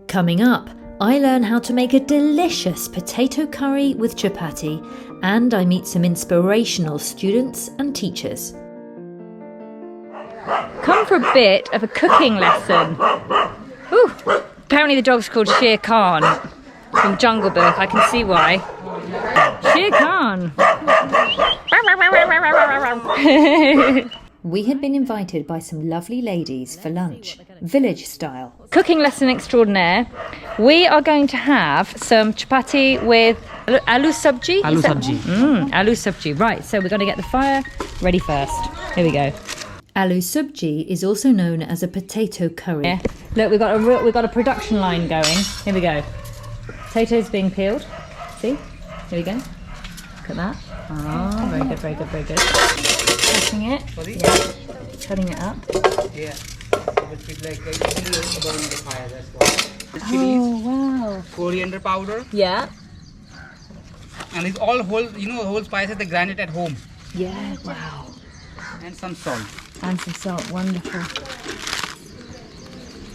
Coming up, I learn how to make a delicious potato curry with chapati, and I meet some inspirational students and teachers. Come for a bit of a cooking lesson. Ooh, apparently the dog's called Shere Khan from Jungle Book. I can see why. Shere Khan. We had been invited by some lovely ladies for lunch, village style. Cooking lesson extraordinaire. We are going to have some chapati with aloo sabzi. Aloo Sabzi. Aloo sabzi. Right, so we're going to get the fire ready first. Here we go. Aloo Sabzi is also known as a potato curry. Yeah. Look, we've got a production line going. Here we go. Potatoes being peeled. See? Here we go. Look at that. Oh, very good, very good, very good. Cutting it. Yeah. Cutting it up. Yeah. It's like burning the fire, that's why. Oh, wow. Coriander powder. Yeah. And it's all whole, whole spices, they grind it at home. Yeah, wow. And some salt. And some salt, wonderful.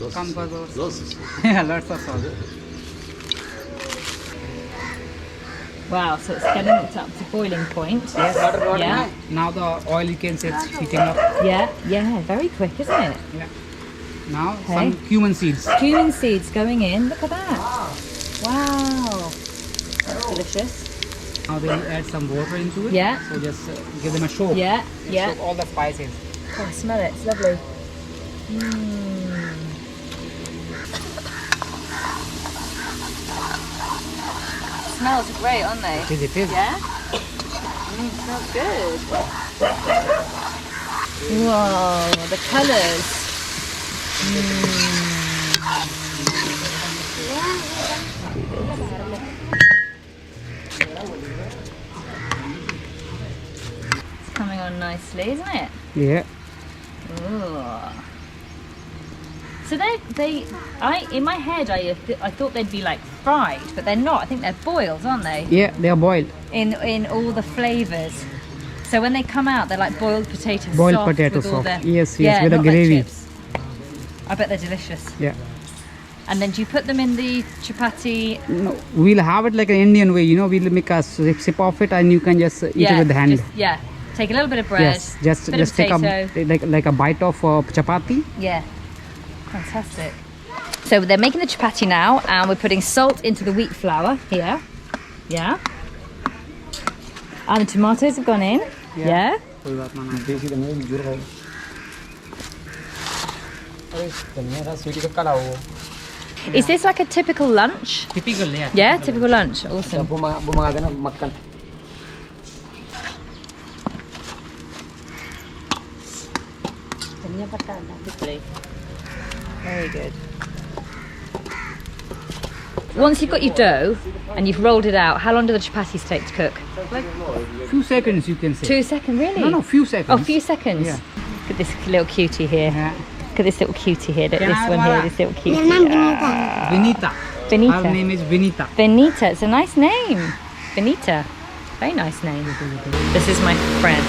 Lots. Yeah, lots of salt. Wow, so it's getting it up to boiling point. Yes. Yeah. Now the oil, you can see it's heating up. Yeah, very quick, isn't it? Yeah. Now some cumin seeds. Cumin seeds going in. Look at that. Wow. That's delicious. Now they add some water into it. Yeah. So just give them a soak. Yeah. Soak all the spices. Oh, I smell it. It's lovely. Smells great, aren't they? It is. Yeah? Smells good. Whoa, the colours. It's coming on nicely, isn't it? Yeah. Ooh. So in my head, I thought they'd be like fried, but they're not. I think they're boiled, aren't they? Yeah, they are boiled. In all the flavours. So when they come out, they're like boiled potato sauce. Boiled potato with all sauce. the, Yes, yeah, with the not like gravy. chips. I bet they're delicious. Yeah. And then do you put them in the chapati? No, we'll have it like an Indian way, we'll make a sip of it and you can just eat it with the hand. Take a little bit of bread. Yes, just take a bite of chapati. Yeah. Fantastic. So they're making the chapati now, and we're putting salt into the wheat flour here. Yeah. And the tomatoes have gone in. Yeah. Is this like a typical lunch? Typical, yeah. Yeah, typical lunch. Awesome. Very good. Once you've got your dough and you've rolled it out, how long do the chapatis take to cook? Like few seconds, you can say. 2 seconds, really? No, few seconds. Oh, few seconds. Yeah. Look at this little cutie here. Yeah. Look at this little cutie here. This one here, this little cutie. Vinita. Benita. Her name is Vinita. Benita, it's a nice name. Benita. Very nice name. This is my friend.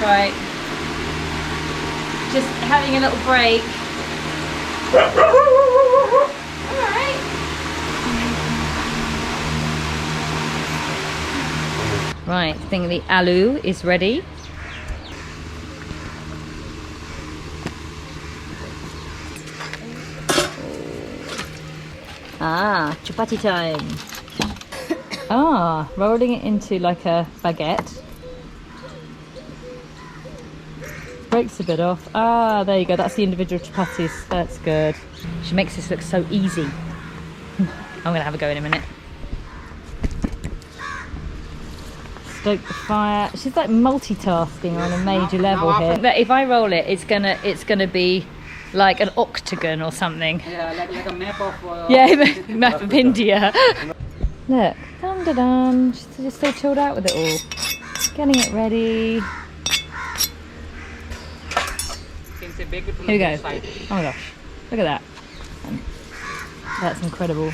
Right. Just having a little break. Alright. Right, I think the aloo is ready. Ah, chapati time. Rolling it into like a baguette. Breaks a bit off. There you go. That's the individual chapatis. That's good. She makes this look so easy. I'm going to have a go in a minute. Stoke the fire. She's like multitasking on a major level here. But if I roll it, it's gonna be like an octagon or something. Yeah, like a map of... Map of India. Look, dum-da-dum. She's just so chilled out with it all. Getting it ready. Here we go. Oh my gosh, look at that. That's incredible.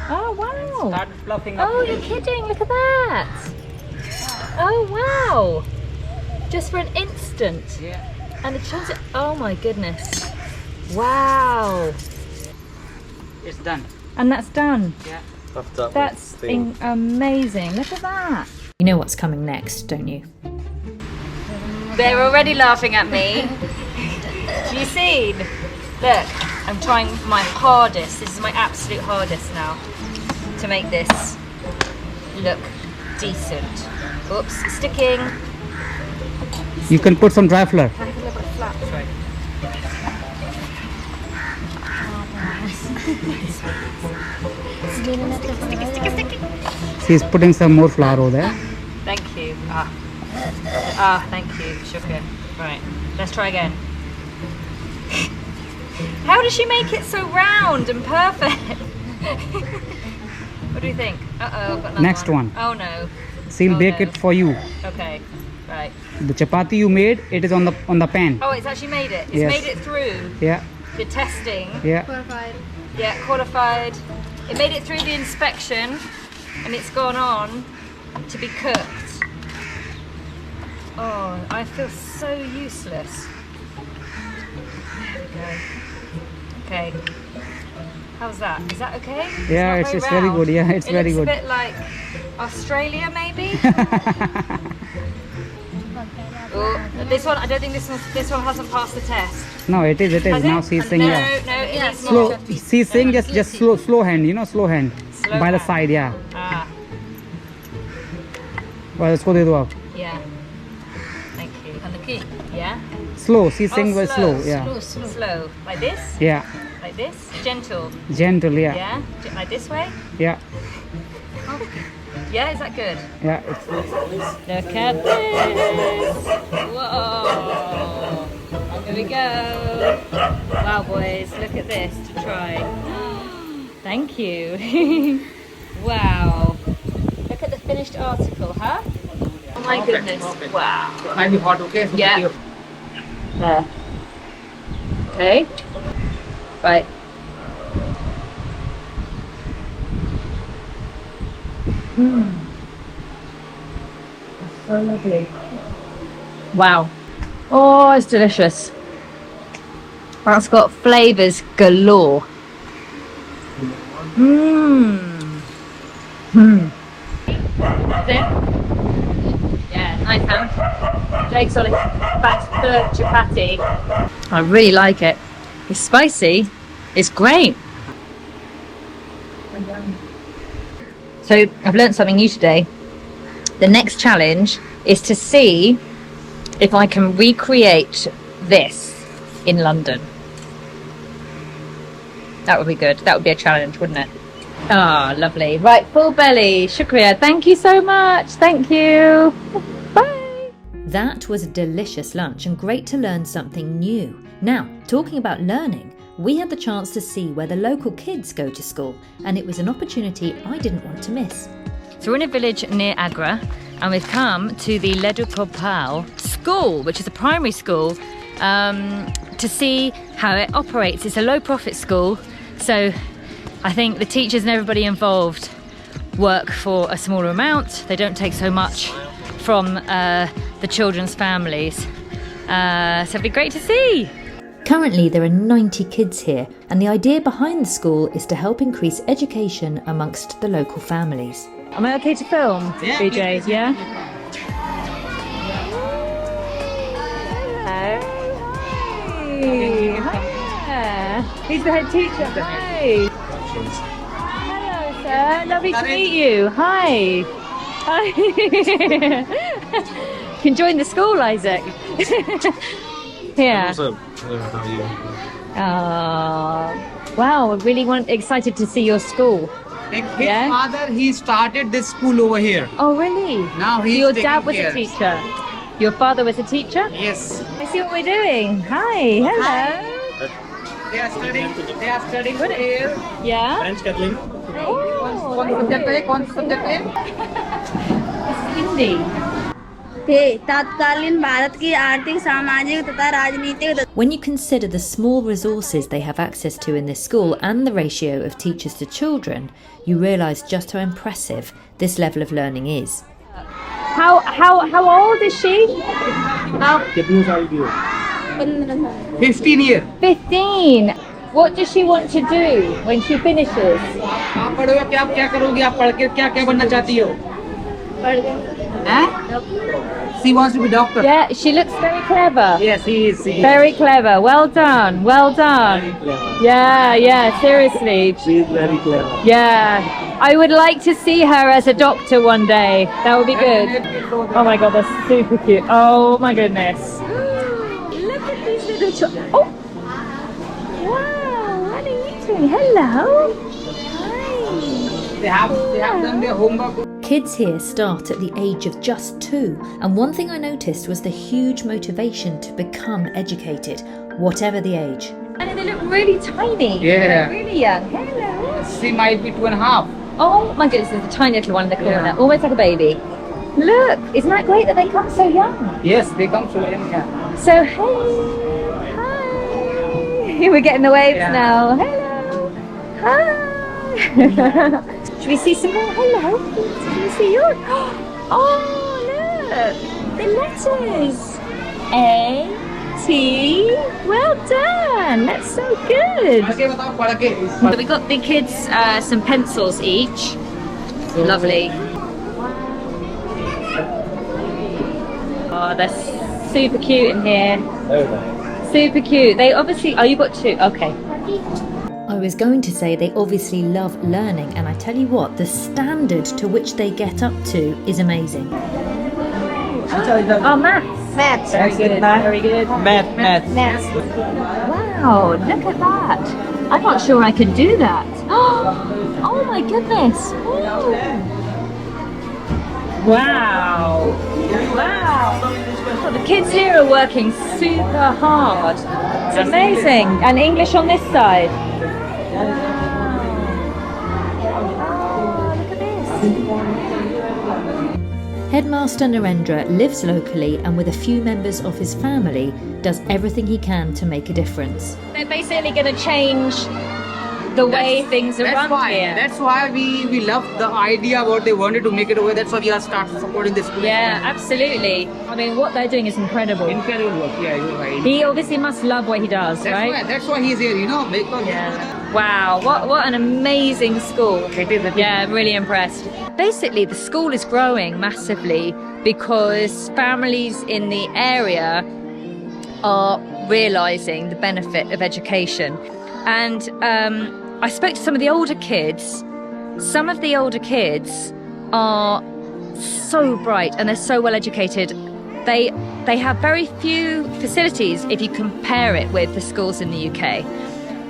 Oh wow, wow. Start fluffing up. Oh, you're kidding. Look at that. Oh, wow. Just for an instant. Yeah. And it shows it. Oh, my goodness. Wow. It's done. And that's done. Yeah. That's amazing. Look at that. You know what's coming next, don't you? They're already laughing at me. Do you see? Look, I'm trying my hardest. This is my absolute hardest now to make this look decent. Oops, it's sticking. You can put some dry flour. Can I have a little bit of flat? Sorry. She's putting some more flour over there. Thank you. Thank you, sugar. Right, let's try again. How does she make it so round and perfect? What do you think? Uh-oh, I've got another Next one. Oh no. She'll Oh, bake no. it for you. Okay, right. The chapati you made, it is on the pan. Oh, it's actually made it. It's Yes. made it through Yeah. the testing. Yeah. Yeah, qualified. It made it through the inspection and it's gone on to be cooked. Oh, I feel so useless. There we go. Okay. How's that? Is that okay? Yeah, not it's very round. good. Yeah, it's very It good. looks a bit like Australia, maybe. Oh, this one, I don't think this one hasn't passed the test. No, it is. Has Now it? she's saying no, yeah. No, it needs Slow. more. She's saying just slow hand. Slow hand. Slow By the hand. side. Yeah. Ah, Well, इसको दे दो आप. yeah. Thank you. Yeah? Slow. She's saying Oh, very slow. Yeah. Slow. Like this? Yeah. Like this? Gentle. Gentle. Yeah. Yeah? Like this way? Yeah. Yeah, is that good? Yeah. Look at this! Whoa! Here we go! Wow, boys, look at this to try. Thank you! Wow! Look at the finished article, huh? Oh my goodness! Wow! Might be hot. Okay. Yeah. There. Okay. Right. So lovely. Wow. Oh, it's delicious. That's got flavours galore. Yeah, nice ham. Jake's on it. Back to the chapati. I really like it. It's spicy. It's great. So I've learnt something new today. The next challenge is to see if I can recreate this in London. That would be good. That would be a challenge, wouldn't it? Ah, lovely. Right, full belly. Shukriya. Thank you so much. Thank you. Bye. That was a delicious lunch and great to learn something new. Now, talking about learning, we had the chance to see where the local kids go to school, and it was an opportunity I didn't want to miss. So we're in a village near Agra, and we've come to the Laddu Gopal school, which is a primary school, to see how it operates. It's a low-profit school, so I think the teachers and everybody involved work for a smaller amount. They don't take so much from the children's families. So it'd be great to see. Currently, there are 90 kids here, and the idea behind the school is to help increase education amongst the local families. Am I okay to film, Yeah, BJ? please. Yeah? Hello. Hi. Hi. He's the head teacher. Hi. Hello, sir. Lovely to meet you. Hi. Hi. You can join the school, Isaac. Yeah. Wow, we're really excited to see your school. His Yeah? father, he started this school over here. Oh, really? Now So he's your taking dad was care. a teacher. Your father was a teacher? Yes. I see what we're doing. Hi, hello. They are studying here. Yeah? French Catholic. Oh, कौन subject है? Hindi. थे तत्कालीन भारत की आर्थिक सामाजिक तथा राजनीतिक When you consider the small resources they have access to in this school and the ratio of teachers to children, you realise just how impressive this level of learning is. How old is she? 15 years. 15. What does she want to do when she finishes? आप पढ़ोगे क्या करोगी आप पढ़ के क्या बनना चाहती हो? She wants to be doctor. Yeah, she looks very clever. Yes, he is. Very clever. Well done. Well done. Yeah, seriously. She is very clever. Yeah. I would like to see her as a doctor one day. That would be good. Oh my god, they're super cute. Oh my goodness. Look at these little children. Oh! Wow, what are you doing? Hello. They have done their homework. Kids here start at the age of just 2, and one thing I noticed was the huge motivation to become educated, whatever the age. And they look really tiny. Yeah. They're really young. Hello. She might be 2.5. Oh my goodness, there's a tiny little one in the corner, almost like a baby. Look, isn't that great that they come so young? Yes, they come so young. Yeah. So, hey, hi. We're getting the waves now. Hello. Hi. Should we see some more? Hello. Can we see yours? Oh, look. The letters. A, T. Well done. That's so good. So we got the kids some pencils each. Lovely. Oh, they're super cute in here. Super cute. They obviously... Oh, you got 2. Okay. I was going to say they obviously love learning, and I tell you what, the standard to which they get up to is amazing. Oh, maths. maths. Very good. Very good. Math. Wow, look at that. I'm not sure I could do that. Oh my goodness. Ooh. Wow. Wow. Well, the kids here are working super hard. It's amazing. And English on this side. Oh, look at this. Headmaster Narendra lives locally and with a few members of his family does everything he can to make a difference. They're basically going to change the way things are run here. That's why we love the idea what they wanted to make it over. That's why we are start supporting this school. Yeah, absolutely. I mean, what they're doing is incredible. Incredible work. Yeah, you're right. He obviously must love what he does, right? That's why he's here, because Wow, what an amazing school. It is. Yeah, I'm really impressed. Basically, the school is growing massively because families in the area are realising the benefit of education. And I spoke to some of the older kids. Some of the older kids are so bright and they're so well educated. They have very few facilities if you compare it with the schools in the UK.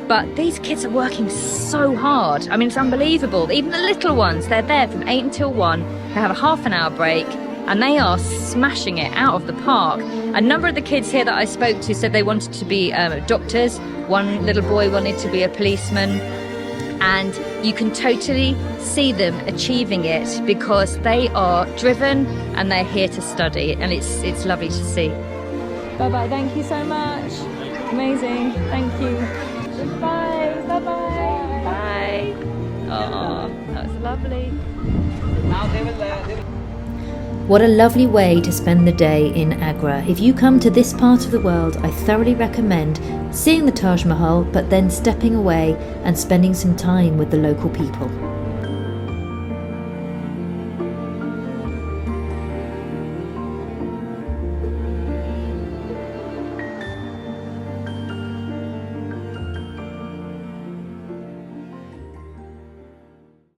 But these kids are working so hard. I mean, it's unbelievable. Even the little ones, they're there from 8 until 1. They have a half an hour break and they are smashing it out of the park. A number of the kids here that I spoke to said they wanted to be doctors. One little boy wanted to be a policeman. And you can totally see them achieving it because they are driven and they're here to study. And it's lovely to see. Bye-bye. Thank you so much. Amazing. Thank you. Bye. Bye-bye. Bye. Oh, that was lovely. Now they will What a lovely way to spend the day in Agra. If you come to this part of the world, I thoroughly recommend seeing the Taj Mahal, but then stepping away and spending some time with the local people.